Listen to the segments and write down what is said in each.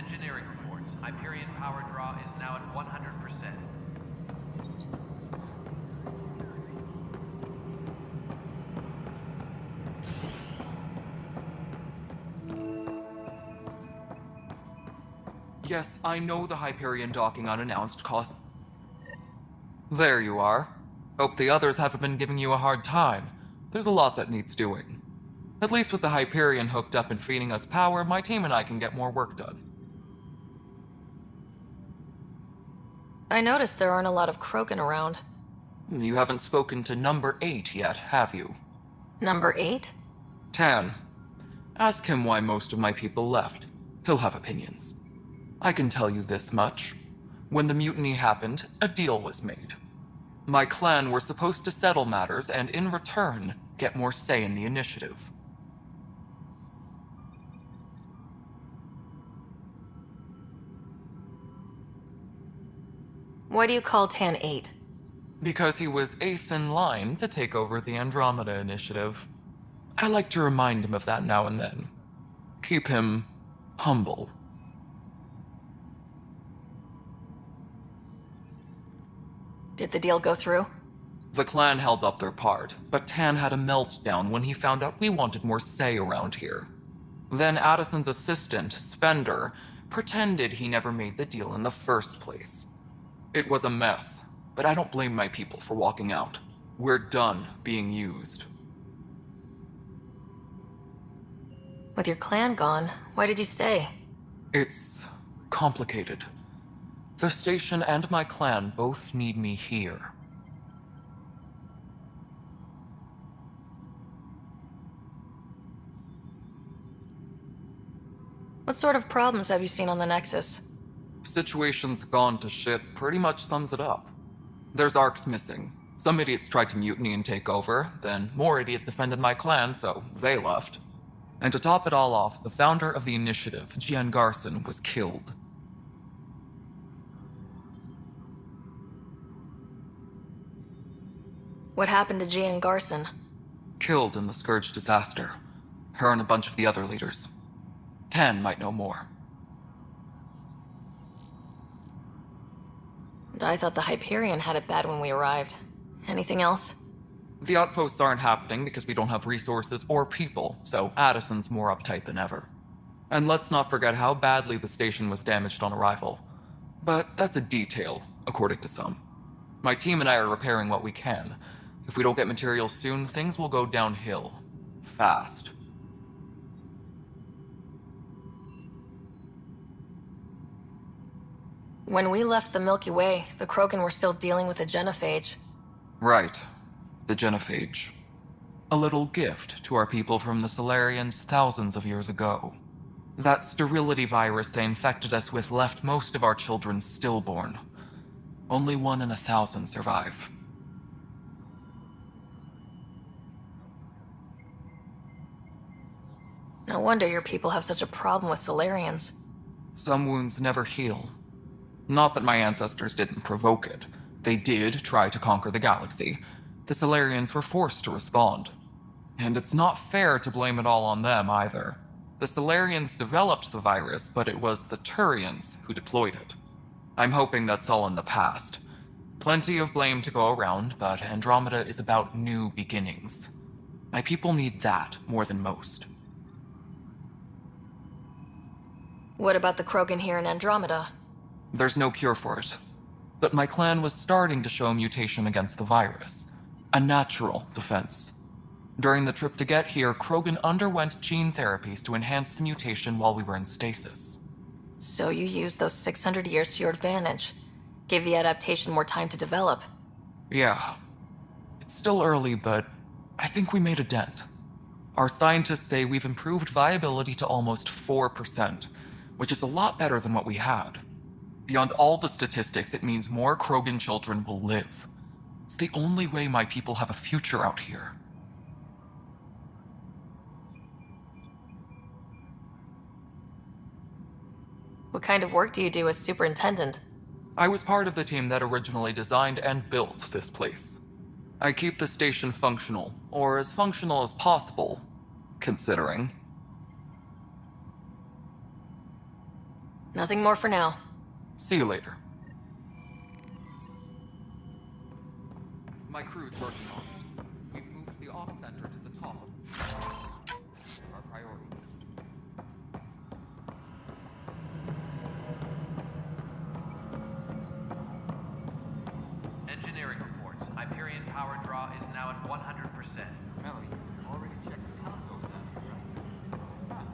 engineering reports. Hyperion power draw is now at 100%. Yes, I know the Hyperion docking unannounced caused... There you are. Hope the others haven't been giving you a hard time. There's a lot that needs doing. At least with the Hyperion hooked up and feeding us power, my team and I can get more work done. I noticed there aren't a lot of Krogan around. You haven't spoken to number 8 yet, have you? Number 8? Tan. Ask him why most of my people left. He'll have opinions. I can tell you this much. When the mutiny happened, a deal was made. My clan were supposed to settle matters and, in return, get more say in the initiative. Why do you call Tan 8? Because he was 8th in line to take over the Andromeda initiative. I like to remind him of that now and then. Keep him humble. Did the deal go through? The clan held up their part, but Tan had a meltdown when he found out we wanted more say around here. Then Addison's assistant, Spender, pretended he never made the deal in the first place. It was a mess, but I don't blame my people for walking out. We're done being used. With your clan gone, why did you stay? It's complicated. The station and my clan both need me here. What sort of problems have you seen on the Nexus? Situation's gone to shit pretty much sums it up. There's arcs missing. Some idiots tried to mutiny and take over, then more idiots offended my clan, so they left. And to top it all off, the founder of the initiative, Gian Garson, was killed. What happened to Gian Garson? Killed in the Scourge disaster. Her and a bunch of the other leaders. Tan might know more. And I thought the Hyperion had it bad when we arrived. Anything else? The outposts aren't happening because we don't have resources or people, so Addison's more uptight than ever. And let's not forget how badly the station was damaged on arrival. But that's a detail, according to some. My team and I are repairing what we can. If we don't get materials soon, things will go downhill. Fast. When we left the Milky Way, the Krogan were still dealing with the genophage. Right. The genophage. A little gift to our people from the Solarians thousands of years ago. That sterility virus they infected us with left most of our children stillborn. Only 1 in 1,000 survive. No wonder your people have such a problem with Solarians. Some wounds never heal. Not that my ancestors didn't provoke it. They did try to conquer the galaxy. The Solarians were forced to respond. And it's not fair to blame it all on them either. The Solarians developed the virus, but it was the Turians who deployed it. I'm hoping that's all in the past. Plenty of blame to go around, but Andromeda is about new beginnings. My people need that more than most. What about the Krogan here in Andromeda? There's no cure for it. But my clan was starting to show mutation against the virus. A natural defense. During the trip to get here, Krogan underwent gene therapies to enhance the mutation while we were in stasis. So you used those 600 years to your advantage. Gave the adaptation more time to develop. Yeah. It's still early, but I think we made a dent. Our scientists say we've improved viability to almost 4%, which is a lot better than what we had. Beyond all the statistics, it means more Krogan children will live. It's the only way my people have a future out here. What kind of work do you do as superintendent? I was part of the team that originally designed and built this place. I keep the station functional, or as functional as possible, considering. Nothing more for now. See you later. My crew's working on it. We've moved the op center to the top of our priority list. Engineering reports. Hyperion power draw is now at 100%. Melanie, you already checked the consoles down here, right?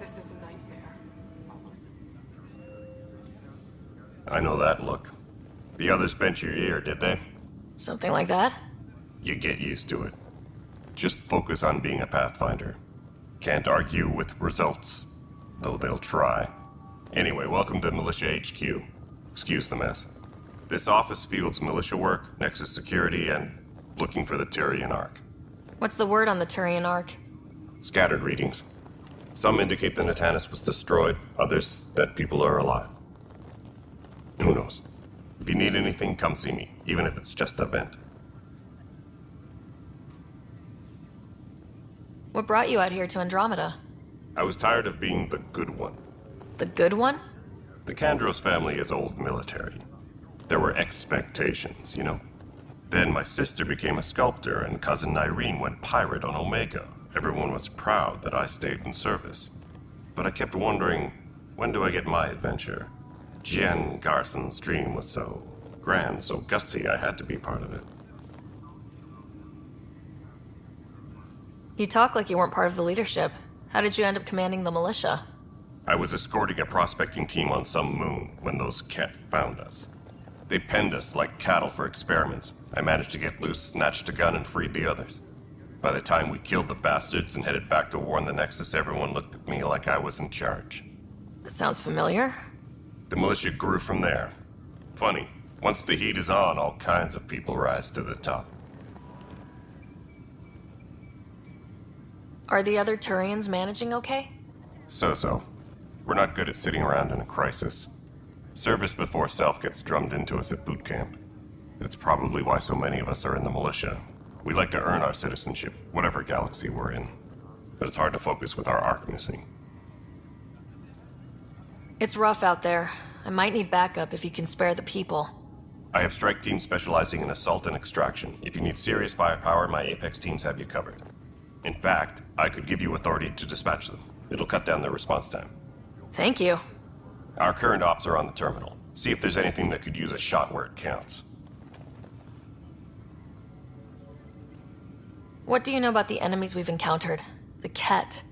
This is a nightmare. I know that look. The others bent your ear, did they? Something like that? You get used to it. Just focus on being a Pathfinder. Can't argue with results, though they'll try. Anyway, welcome to Militia HQ. Excuse the mess. This office fields militia work, Nexus security, and looking for the Tyrian Ark. What's the word on the Turian Ark? Scattered readings. Some indicate the Natanus was destroyed, others that people are alive. Who knows? If you need anything, come see me, even if it's just a vent. What brought you out here to Andromeda? I was tired of being the good one. The good one? The Kandros family is old military. There were expectations, you know? Then my sister became a sculptor and cousin Irene went pirate on Omega. Everyone was proud that I stayed in service. But I kept wondering, when do I get my adventure? Jen Garson's dream was so grand, so gutsy, I had to be part of it. You talk like you weren't part of the leadership. How did you end up commanding the militia? I was escorting a prospecting team on some moon when those Ket found us. They penned us like cattle for experiments. I managed to get loose, snatched a gun, and freed the others. By the time we killed the bastards and headed back to warn the Nexus, everyone looked at me like I was in charge. That sounds familiar. The militia grew from there. Funny, once the heat is on, all kinds of people rise to the top. Are the other Turians managing okay? So. We're not good at sitting around in a crisis. Service before self gets drummed into us at boot camp. That's probably why so many of us are in the militia. We like to earn our citizenship, whatever galaxy we're in. But it's hard to focus with our arc missing. It's rough out there. I might need backup if you can spare the people. I have strike teams specializing in assault and extraction. If you need serious firepower, my Apex teams have you covered. In fact, I could give you authority to dispatch them. It'll cut down their response time. Thank you. Our current ops are on the terminal. See if there's anything that could use a shot where it counts. What do you know about the enemies we've encountered? The Ket.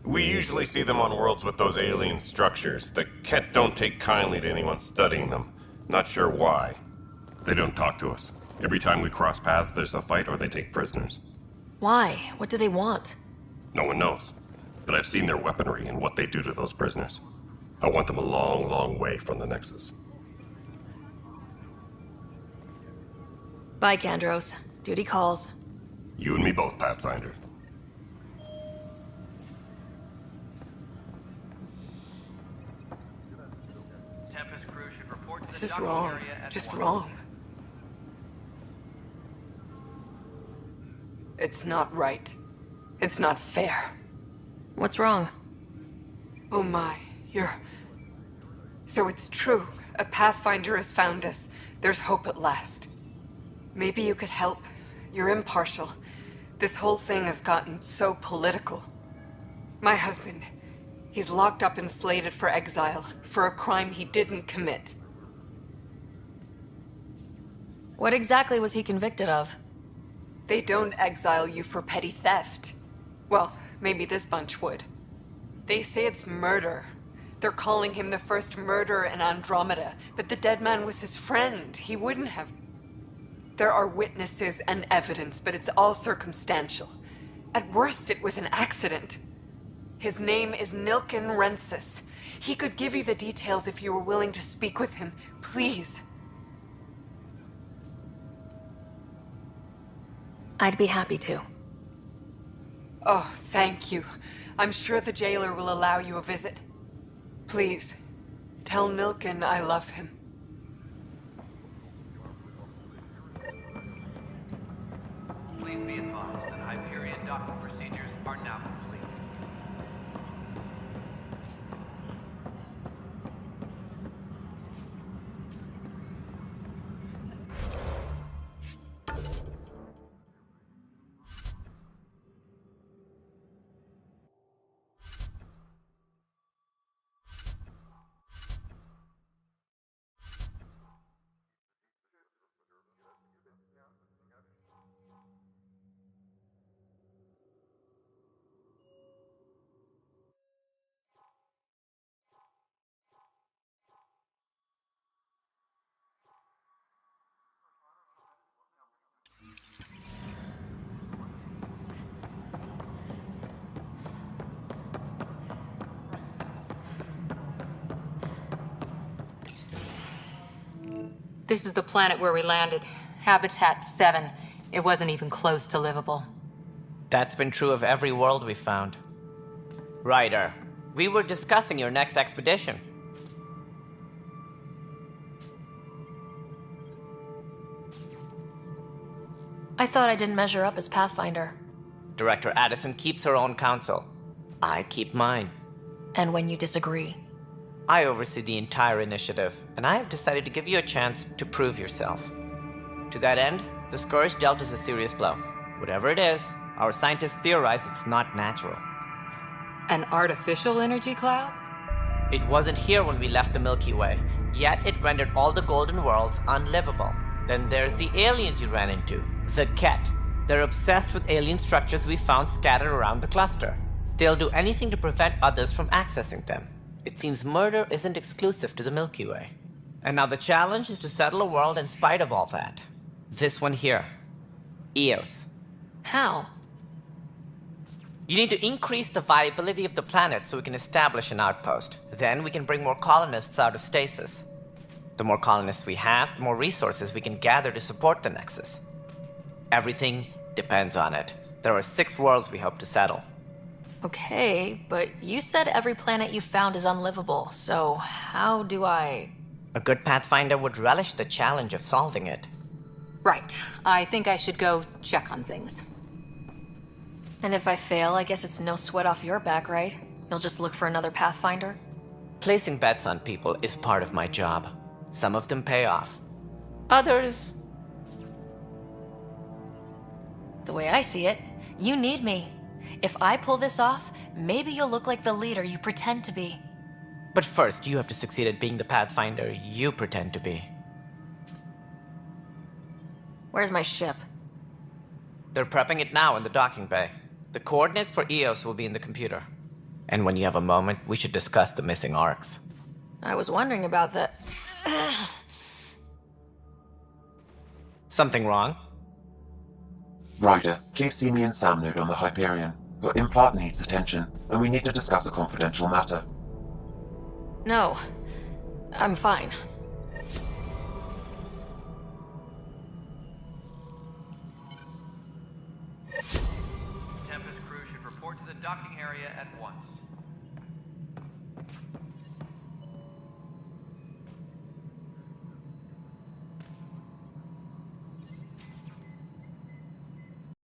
We usually see them on worlds with those alien structures. The Ket don't take kindly to anyone studying them. Not sure why. They don't talk to us. Every time we cross paths, there's a fight or they take prisoners. Why? What do they want? No one knows. But I've seen their weaponry and what they do to those prisoners. I want them a long, long way from the Nexus. Bye, Kandros. Duty calls. You and me both, Pathfinder. Tempest crew should report to the This is docking wrong. area at Just 1. wrong. It's not right. It's not fair. What's wrong? Oh my, So it's true. A Pathfinder has found us. There's hope at last. Maybe you could help. You're impartial. This whole thing has gotten so political. My husband, he's locked up and slated for exile for a crime he didn't commit. What exactly was he convicted of? They don't exile you for petty theft. Well, maybe this bunch would. They say it's murder. They're calling him the first murderer in Andromeda, but the dead man was his friend. He wouldn't have. There are witnesses and evidence, but it's all circumstantial. At worst, it was an accident. His name is Nilken Rensis. He could give you the details if you were willing to speak with him. Please. I'd be happy to. Oh, thank you. I'm sure the jailer will allow you a visit. Please, tell Nilken I love him. Please be advised that Hyperion docking procedures are now complete. This is the planet where we landed. Habitat 7. It wasn't even close to livable. That's been true of every world we found. Ryder, we were discussing your next expedition. I thought I didn't measure up as Pathfinder. Director Addison keeps her own counsel. I keep mine. And when you disagree. I oversee the entire initiative, and I have decided to give you a chance to prove yourself. To that end, the Scourge dealt us a serious blow. Whatever it is, our scientists theorize it's not natural. An artificial energy cloud? It wasn't here when we left the Milky Way, yet it rendered all the golden worlds unlivable. Then there's the aliens you ran into, the Ket. They're obsessed with alien structures we found scattered around the cluster. They'll do anything to prevent others from accessing them. It seems murder isn't exclusive to the Milky Way. And now the challenge is to settle a world in spite of all that. This one here. Eos. How? You need to increase the viability of the planet so we can establish an outpost. Then we can bring more colonists out of stasis. The more colonists we have, the more resources we can gather to support the Nexus. Everything depends on it. There are 6 worlds we hope to settle. Okay, but you said every planet you found is unlivable, so how do I... A good Pathfinder would relish the challenge of solving it. Right. I think I should go check on things. And if I fail, I guess it's no sweat off your back, right? You'll just look for another Pathfinder? Placing bets on people is part of my job. Some of them pay off. Others... The way I see it, you need me. If I pull this off, maybe you'll look like the leader you pretend to be. But first, you have to succeed at being the Pathfinder you pretend to be. Where's my ship? They're prepping it now in the docking bay. The coordinates for Eos will be in the computer. And when you have a moment, we should discuss the missing arcs. I was wondering about that. Something wrong? Ryder, please see me and Sam Node on the Hyperion. Your implant needs attention, and we need to discuss a confidential matter. No, I'm fine. Tempest crew should report to the docking area at once.